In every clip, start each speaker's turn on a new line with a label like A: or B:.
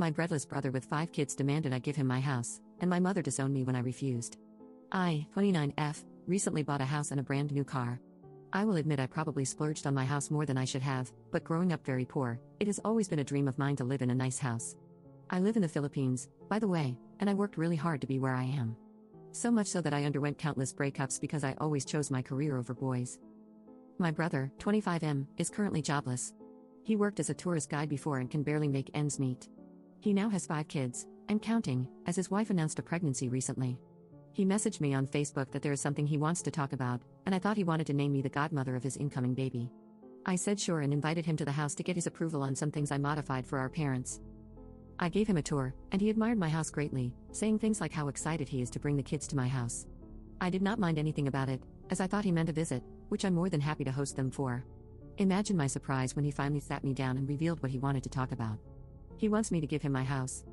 A: My breadless brother with 5 kids demanded I give him my house, and my mother disowned me when I refused. I, 29F, recently bought a house and a brand new car. I will admit I probably splurged on my house more than I should have, but growing up very poor, it has always been a dream of mine to live in a nice house. I live in the Philippines, by the way, and I worked really hard to be where I am. So much so that I underwent countless breakups because I always chose my career over boys. My brother, 25M, is currently jobless. He worked as a tourist guide before and can barely make ends meet. He now has 5 kids, and counting, as his wife announced a pregnancy recently. He messaged me on Facebook that there is something he wants to talk about, and I thought he wanted to name me the godmother of his incoming baby. I said sure and invited him to the house to get his approval on some things I modified for our parents. I gave him a tour, and he admired my house greatly, saying things like how excited he is to bring the kids to my house. I did not mind anything about it, as I thought he meant a visit, which I'm more than happy to host them for. Imagine my surprise when he finally sat me down and revealed what he wanted to talk about. He wants me to give him my house.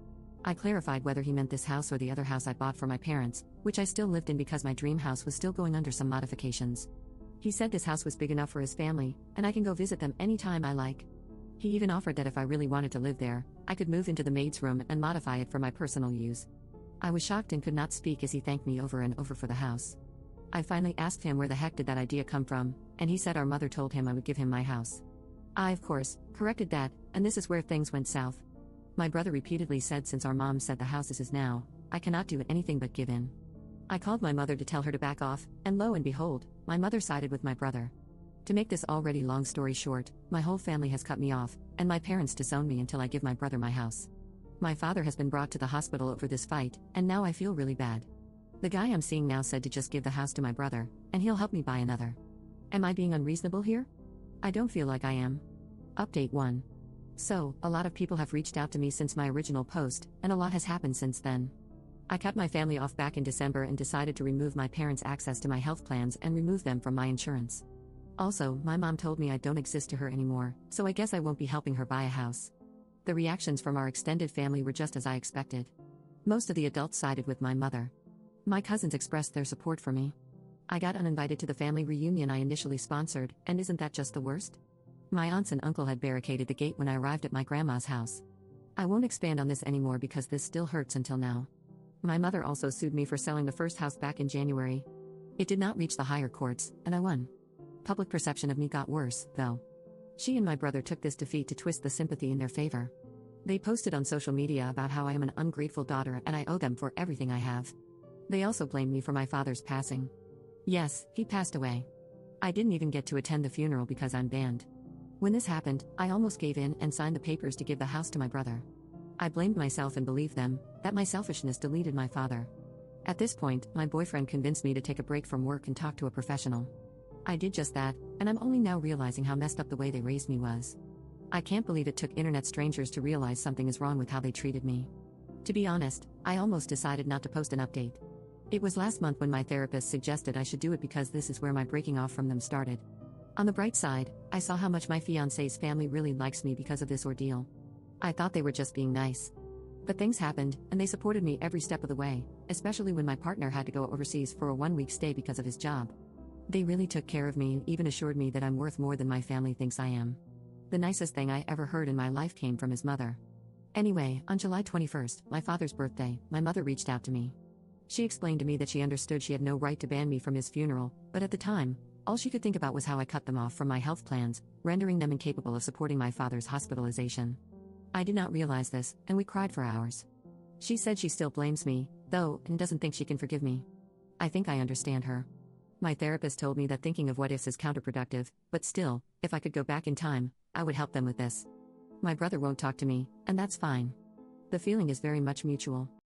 A: I clarified whether he meant this house or the other house I bought for my parents, which I still lived in because my dream house was still going under some modifications. He said this house was big enough for his family, and I can go visit them anytime I like. He even offered that if I really wanted to live there, I could move into the maid's room and modify it for my personal use. I was shocked and could not speak as he thanked me over and over for the house. I finally asked him where the heck did that idea come from, and he said our mother told him I would give him my house. I, of course, corrected that, and this is where things went south. My brother repeatedly said since our mom said the house is his now, I cannot do anything but give in. I called my mother to tell her to back off, and lo and behold, my mother sided with my brother. To make this already long story short, my whole family has cut me off, and my parents disown me until I give my brother my house. My father has been brought to the hospital over this fight, and now I feel really bad. The guy I'm seeing now said to just give the house to my brother, and he'll help me buy another. Am I being unreasonable here? I don't feel like I am. Update 1. So, a lot of people have reached out to me since my original post, and a lot has happened since then. I cut my family off back in December and decided to remove my parents' access to my health plans and remove them from my insurance. Also, my mom told me I don't exist to her anymore, so I guess I won't be helping her buy a house. The reactions from our extended family were just as I expected. Most of the adults sided with my mother. My cousins expressed their support for me. I got uninvited to the family reunion I initially sponsored, and isn't that just the worst? My aunts and uncle had barricaded the gate when I arrived at my grandma's house. I won't expand on this anymore because this still hurts until now. My mother also sued me for selling the first house back in January. It did not reach the higher courts, and I won. Public perception of me got worse, though. She and my brother took this defeat to twist the sympathy in their favor. They posted on social media about how I am an ungrateful daughter and I owe them for everything I have. They also blamed me for my father's passing. Yes, he passed away. I didn't even get to attend the funeral because I'm banned. When this happened, I almost gave in and signed the papers to give the house to my brother. I blamed myself and believed them, that my selfishness deleted my father. At this point, my boyfriend convinced me to take a break from work and talk to a professional. I did just that, and I'm only now realizing how messed up the way they raised me was. I can't believe it took internet strangers to realize something is wrong with how they treated me. To be honest, I almost decided not to post an update. It was last month when my therapist suggested I should do it because this is where my breaking off from them started. On the bright side, I saw how much my fiancé's family really likes me because of this ordeal. I thought they were just being nice. But things happened, and they supported me every step of the way, especially when my partner had to go overseas for a 1-week stay because of his job. They really took care of me and even assured me that I'm worth more than my family thinks I am. The nicest thing I ever heard in my life came from his mother. Anyway, on July 21st, my father's birthday, my mother reached out to me. She explained to me that she understood she had no right to ban me from his funeral, but at the time, all she could think about was how I cut them off from my health plans, rendering them incapable of supporting my father's hospitalization. I did not realize this, and we cried for hours. She said she still blames me, though, and doesn't think she can forgive me. I think I understand her. My therapist told me that thinking of what ifs is counterproductive, but still, if I could go back in time, I would help them with this. My brother won't talk to me, and that's fine. The feeling is very much mutual.